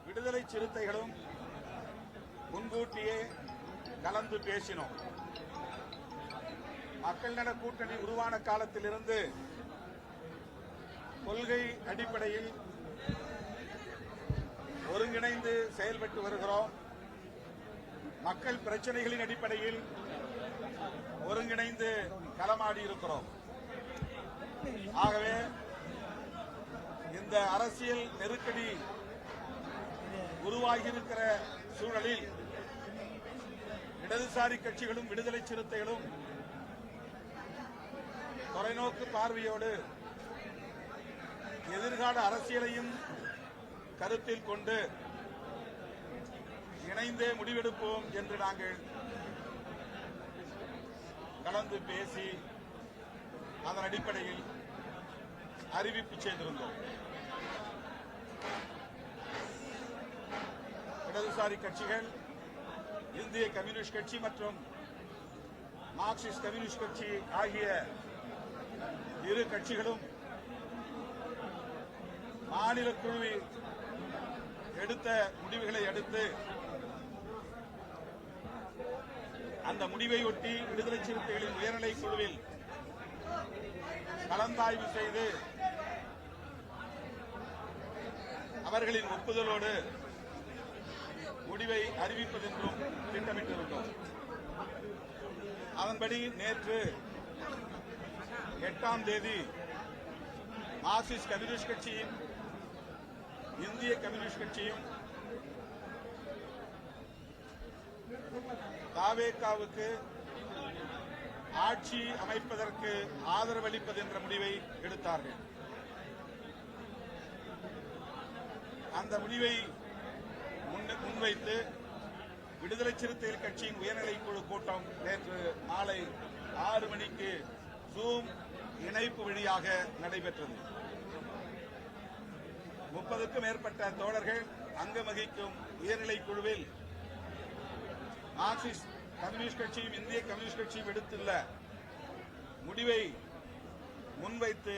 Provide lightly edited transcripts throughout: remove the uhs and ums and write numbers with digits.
விடுதலை சிறுத்தைகளும் முன்கூட்டியே கலந்து பேசினோம். மக்கள் நல கூட்டணி உருவான காலத்திலிருந்து கொள்கை அடிப்படையில் ஒருங்கிணைந்து செயல்பட்டு வருகிறோம். மக்கள் பிரச்சனைகளின் அடிப்படையில் ஒருங்கிணைந்து களமாடி இருக்கிறோம். ஆகவே இந்த அரசியல் நெருக்கடி உருவாகியிருக்கிற சூழலில் இடதுசாரி கட்சிகளும் விடுதலை சிறுத்தைகளும் தொலைநோக்கு பார்வையோடு எதிர்கால அரசியலையும் கருத்தில் கொண்டு இணைந்தே முடிவெடுப்போம் என்று நாங்கள் கலந்து பேசி அதன் அடிப்படையில் அறிவிப்பு செய்திருந்தோம். இடதுசாரி கட்சிகள், இந்திய கம்யூனிஸ்ட் கட்சி மற்றும் மார்க்சிஸ்ட் கம்யூனிஸ்ட் கட்சி ஆகிய இரு கட்சிகளும் மாநில குழுவில் எடுத்த முடிவுகளை அடுத்து அந்த முடிவை ஒட்டி விடுதலை சிறுத்தைகளின் உயர்நிலை குழுவில் கலந்தாய்வு செய்து அவர்களின் ஒப்புதலோடு முடிவை அறிவிப்பதென்றும் திட்டமிட்டிருந்தோம். அதன்படி நேற்று 8ஆம் தேதி மார்க்சிஸ்ட் கம்யூனிஸ்ட் கட்சியும் இந்திய கம்யூனிஸ்ட் கட்சியும் தாவேகாவுக்கு ஆட்சி அமைப்பதற்கு ஆதரவு அளிப்பது என்ற முடிவை எடுத்தார்கள். அந்த முடிவை முன்வைத்து விடுதலை சிறுத்தைகள் கட்சியின் உயர்நிலைக் குழு கூட்டம் நேற்று மாலை 6 மணிக்கு ஜூம் இணைப்பு வழியாக நடைபெற்றது. 30க்கும் மேற்பட்ட தோழர்கள் அங்கம் வகிக்கும் உயர்நிலைக் குழுவில் மார்க்சிஸ்ட் கம்யூனிஸ்ட் கட்சியும் இந்திய கம்யூனிஸ்ட் கட்சியும் எடுத்துள்ள முடிவை முன்வைத்து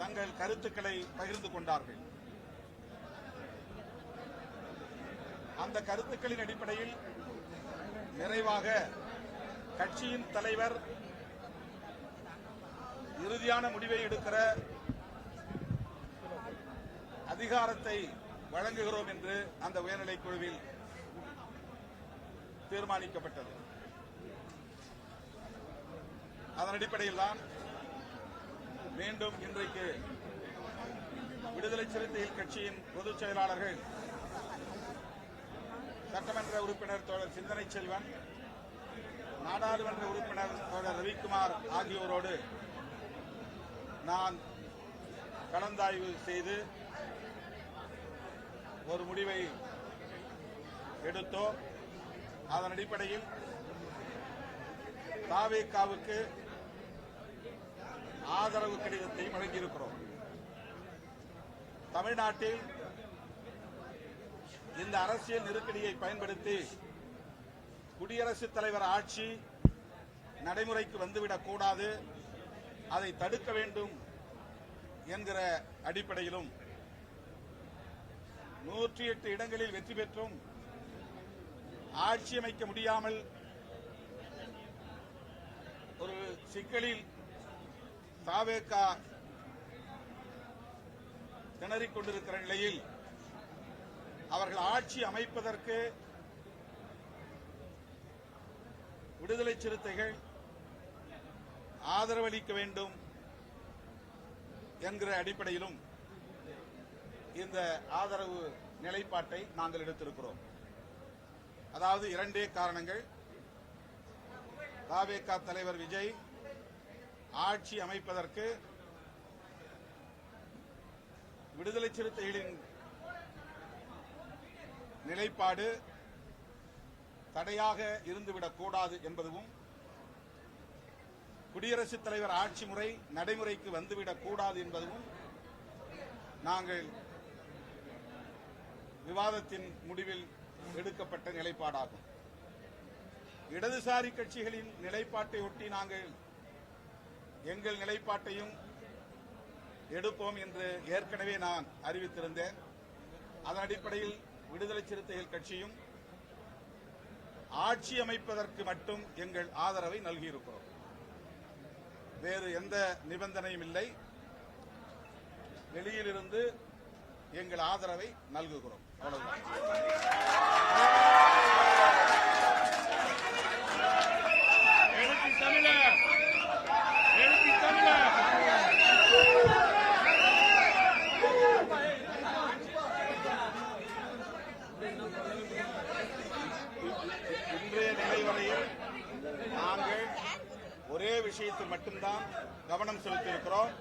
தங்கள் கருத்துக்களை பகிர்ந்து கொண்டார்கள். அந்த கருத்துக்களின் அடிப்படையில் நிறைவாக கட்சியின் தலைவர் இறுதியான முடிவை எடுக்கிற அதிகாரத்தை வழங்குகிறோம் என்று அந்த உயர்நிலைக் குழுவில் தீர்மானிக்கப்பட்டது. அதன் அடிப்படையில் தான் மீண்டும் இன்றைக்கு விடுதலை சிறுத்தைகள் கட்சியின் பொதுச் செயலாளர்கள் சட்டமன்ற உறுப்பினர் தோழர் சிந்தனை செல்வன், நாடாளுமன்ற உறுப்பினர் தோழர் ரவிக்குமார் ஆகியோரோடு நான் கலந்தாய்வு செய்து ஒரு முடிவை எடுத்தோம். அதன் அடிப்படையில் தாவேகாவுக்கு ஆதரவு கடிதத்தை வழங்கியிருக்கிறோம். தமிழ்நாட்டில் இந்த அரசியல் நெருக்கடியை பயன்படுத்தி குடியரசுத் தலைவர் ஆட்சி நடைமுறைக்கு வந்துவிடக் கூடாது, அதை தடுக்க வேண்டும் என்கிற அடிப்படையிலும் 108 இடங்களில் வெற்றி பெற்றும் ஆட்சி அமைக்க முடியாமல் ஒரு சிக்கலில் தாவேகா திணறிக் கொண்டிருக்கிற நிலையில் அவர்கள் ஆட்சி அமைப்பதற்கு விடுதலை சிறுத்தைகள் ஆதரவளிக்க வேண்டும் என்கிற அடிப்படையிலும் இந்த ஆதரவு நிலைப்பாட்டை நாங்கள் எடுத்திருக்கிறோம். அதாவது 2 காரணங்கள். தாவேகா தலைவர் விஜய் ஆட்சி அமைப்பதற்கு விடுதலை சிறுத்தைகளின் நிலைப்பாடு தடையாக இருந்துவிடக் கூடாது என்பதும், குடியரசுத் தலைவர் ஆட்சி முறை நடைமுறைக்கு வந்துவிடக் கூடாது என்பதும் நாங்கள் விவாதத்தின் முடிவில் எடுக்கப்பட்ட நிலைப்பாடாகும். இடதுசாரி கட்சிகளின் நிலைப்பாட்டை ஒட்டி நாங்கள் எங்கள் நிலைப்பாட்டையும் எடுப்போம் என்று ஏற்கனவே நான் அறிவித்திருந்தேன். அதன் அடிப்படையில் விடுதலை சிறுத்தைகள் கட்சியும் ஆட்சி அமைப்பதற்கு மட்டும் எங்கள் ஆதரவை நல்கியிருக்கிறோம். வேறு எந்த நிபந்தனையும் இல்லை. வெளியிலிருந்து எங்கள் ஆதரவை நல்குகிறோம். அவ்வளவுதான். இன்றைய நிலை வரையில் நாங்கள் ஒரே விஷயத்தில் மட்டும்தான் கவனம் செலுத்தியிருக்கிறோம்.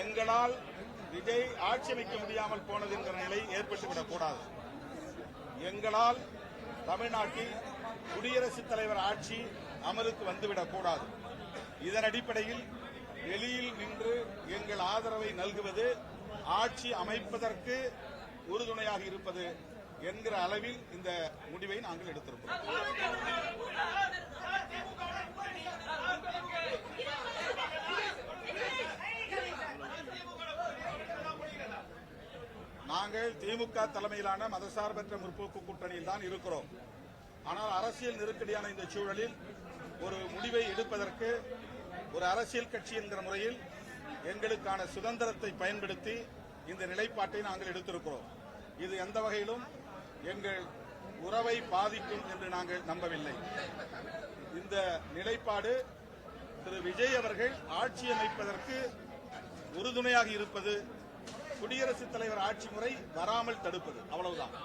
எங்களால் விஜய் ஆட்சி அமைக்க முடியாமல் போனது என்கிற நிலை ஏற்பட்டுவிடக் கூடாது. எங்களால் தமிழ்நாட்டில் குடியரசுத் தலைவர் ஆட்சி அமலுக்கு வந்துவிடக் கூடாது. இதன் அடிப்படையில் வெளியில் நின்று எங்கள் ஆதரவை நல்குவது ஆட்சி அமைப்பதற்கு உறுதுணையாக இருப்பது என்கிற அளவில் இந்த முடிவை நாங்கள் எடுத்திருக்கிறோம். நாங்கள் திமுக தலைமையிலான மதசார்பற்ற முற்போக்கு கூட்டணியில் தான் இருக்கிறோம். ஆனால் அரசியல் நெருக்கடியான இந்த சூழலில் ஒரு முடிவை எடுப்பதற்கு ஒரு அரசியல் கட்சி என்கிற முறையில் எங்களுக்கான சுதந்திரத்தை பயன்படுத்தி இந்த நிலைப்பாட்டை நாங்கள் எடுத்திருக்கிறோம். இது எந்த வகையிலும் எங்கள் உறவை பாதிக்கும் என்று நாங்கள் நம்பவில்லை. இந்த நிலைப்பாடு திரு விஜய் அவர்கள் ஆட்சி அமைப்பதற்கு உறுதுணையாக இருப்பது, குடியரசுத் தலைவர் ஆட்சி முறை வராமல் தடுப்பது, அவ்வளவுதான்.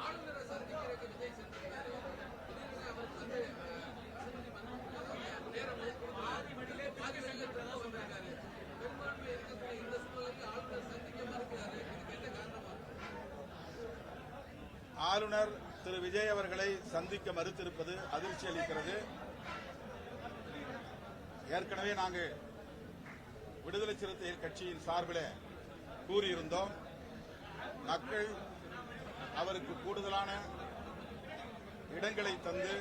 ஆளுநர் திரு விஜய் அவர்களை சந்திக்க மறுத்திருப்பது அதிர்ச்சி அளிக்கிறது. ஏற்கனவே நாங்கள் விடுதலை சிறுத்தைகள் கட்சியின் சார்பில் கூறியிருந்தோம். மக்கள் அவருக்கு கூடுதலான இடங்களை தந்து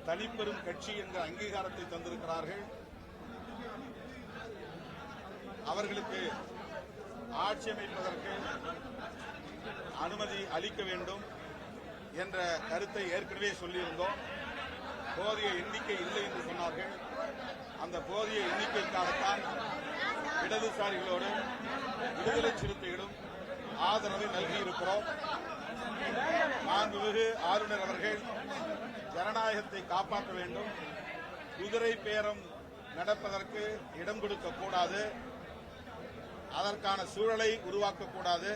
தனிப்பெரும் கட்சி என்ற அங்கீகாரத்தை தந்திருக்கிறார்கள். அவர்களுக்கு ஆட்சி அமைப்பதற்கு அனுமதி அளிக்க வேண்டும் என்ற கருத்தை ஏற்கனவே சொல்லியிருந்தோம். போதிய எண்ணிக்கை இல்லை என்று சொன்னார்கள். அந்த போதிய எண்ணிக்கைக்காகத்தான் இடதுசாரிகளோடு விடுதலை சிறுத்தைகளும் ஆதரவை நல்கியிருக்கிறோம். மாண்புமிகு ஆளுநர் அவர்கள் ஜனநாயகத்தை காப்பாற்ற வேண்டும். குதிரை பேரம் நடப்பதற்கு இடம் கொடுக்கக்கூடாது. அதற்கான சூழலை உருவாக்கக்கூடாது.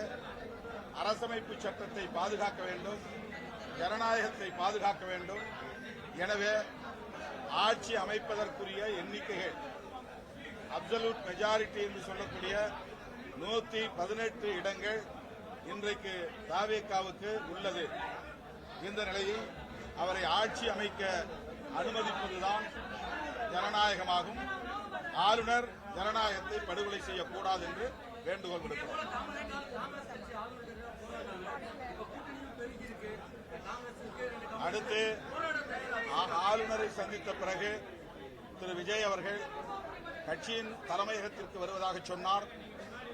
அரசமைப்பு சட்டத்தை பாதுகாக்க வேண்டும். ஜனநாயகத்தை பாதுகாக்க வேண்டும். எனவே ஆட்சி அமைப்பதற்குரிய எண்ணிக்கைகள் அப்சல்யூட் மெஜாரிட்டி என்று சொல்லக்கூடிய 118 இடங்கள் இன்றைக்கு தாவேகாவுக்கு உள்ளது. இந்த நிலையில் அவரை ஆட்சி அமைக்க அனுமதிப்பதுதான் ஜனநாயகமாகும். ஆளுநர் ஜனநாயகத்தை படுகொலை செய்யக்கூடாது என்று வேண்டுகோள் விடுக்கிறோம். அடுத்து ஆளுநரை சந்தித்த பிறகு திரு விஜய் அவர்கள் கட்சியின் தலைமையகத்திற்கு வருவதாக சொன்னார்.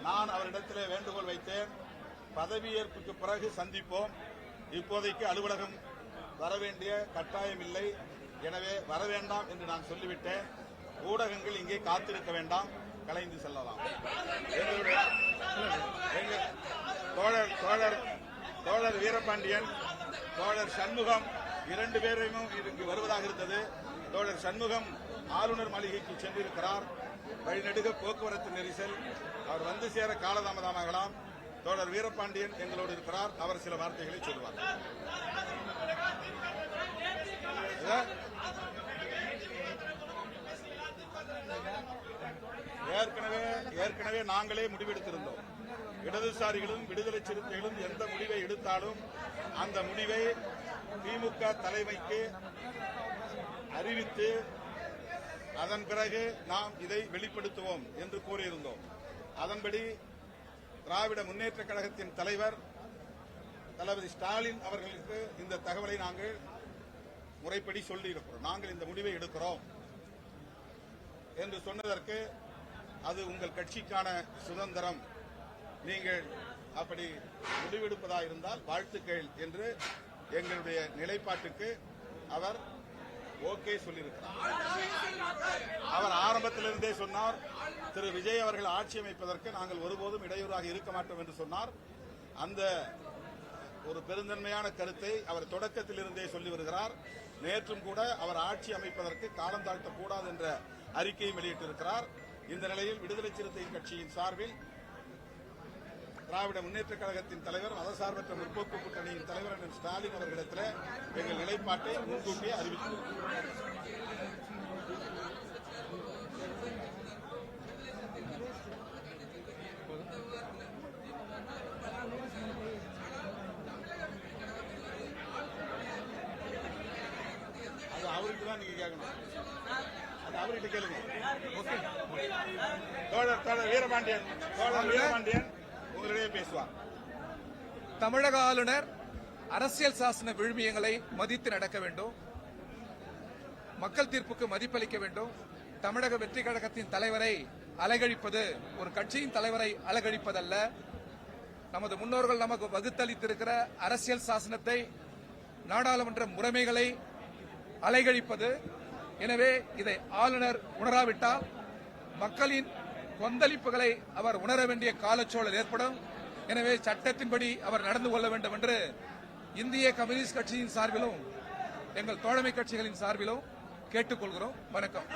நான் அவரிடத்தில் வேண்டுகோள் வைத்தேன், பதவியேற்புக்கு பிறகு சந்திப்போம், இப்போதைக்கு அலுவலகம் வர வேண்டிய கட்டாயம் இல்லை, எனவே வர வேண்டாம் என்று நான் சொல்லிவிட்டேன். ஊடகங்கள் இங்கே காத்திருக்க வேண்டாம், கலைந்து செல்லலாம். தோழர் வீரபாண்டியன், தோழர் சண்முகம் 2 பேரையும் இங்கு வருவதாக இருந்தது. தோழர் சண்முகம் ஆளுநர் மாளிகைக்கு சென்றிருக்கிறார். வழிநெடுக போக்குவரத்து நெரிசல், அவர் வந்து சேர காலதாமதமாகலாம். தோழர் வீரபாண்டியன் எங்களோடு இருக்கிறார், அவர் சில வார்த்தைகளை சொல்வார். ஏற்கனவே நாங்களே முடிவெடுத்திருந்தோம். இடதுசாரிகளும் விடுதலை சிறுத்தைகளும் எந்த முடிவை எடுத்தாலும் அந்த முடிவை திமுக தலைமைக்கு அறிவித்து அதன் பிறகு நாம் இதை வெளிப்படுத்துவோம் என்று கூறியிருந்தோம். அதன்படி திராவிட முன்னேற்ற கழகத்தின் தலைவர் தளபதி ஸ்டாலின் அவர்களுக்கு இந்த தகவலை நாங்கள் முறைப்படி சொல்லியிருக்கிறோம். நாங்கள் இந்த முடிவை எடுக்கிறோம் என்று சொன்னதற்கு அது உங்கள் கட்சிக்கான சுதந்திரம், நீங்கள் அப்படி முடிவெடுப்பதா இருந்தால் வாழ்த்துக்கள் என்று எங்களுடைய நிலைப்பாட்டுக்கு அவர் ஓகே சொல்லியிருக்கிறார். அவர் ஆரம்பத்திலிருந்தே சொன்னார், திரு விஜய் அவர்கள் ஆட்சி அமைப்பதற்கு நாங்கள் ஒருபோதும் இடையூறாக இருக்க மாட்டோம் என்று சொன்னார். அந்த ஒரு பெருந்தன்மையான கருத்தை அவர் தொடக்கத்திலிருந்தே சொல்லி வருகிறார். நேற்றும் கூட அவர் ஆட்சி அமைப்பதற்கு காலம் தாழ்த்தக்கூடாது என்ற அறிக்கையை வெளியிட்டிருக்கிறார். இந்த நிலையில் விடுதலை சிறுத்தைகள் கட்சியின் சார்பில் திராவிட முன்னேற்றக் கழகத்தின் தலைவர், மதசார்பற்ற முற்போக்கு கூட்டணியின் தலைவர் அண்ணன் ஸ்டாலின் அவர்களிடத்தில் எங்கள் நிலைப்பாட்டை முன்கூட்டியே அறிவித்துள்ளோம். அது அவருக்கு தான் நீங்க கேட்கணும். அது அவர்கிட்ட கேளுங்க. தோழர் வீரபாண்டியன் உங்களிடையே பேசுவார். தமிழக ஆளுநர் அரசியல் சாசன விழுமியங்களை மதித்து நடக்க வேண்டும். மக்கள் தீர்ப்புக்கு மதிப்பளிக்க வேண்டும். தமிழக வெற்றி கழகத்தின் தலைவரை அலகழிப்பது ஒரு கட்சியின் தலைவரை அலகழிப்பதல்ல. நமது முன்னோர்கள் நமக்கு வகுத்தளித்திருக்கிற அரசியல் சாசனத்தை, நாடாளுமன்ற முறைமைகளை அலைகழிப்பது. எனவே இதை ஆளுநர் உணராவிட்டால் மக்களின் கொந்தளிப்புகளை அவர் உணர வேண்டிய காலச்சூழல் ஏற்படும். எனவே சட்டத்தின்படி அவர் நடந்து கொள்ள வேண்டும் என்று இந்திய கம்யூனிஸ்ட் கட்சியின் சார்பிலும் எங்கள் தோழமை கட்சிகளின் சார்பிலும் கேட்டுக்கொள்கிறோம். வணக்கம்.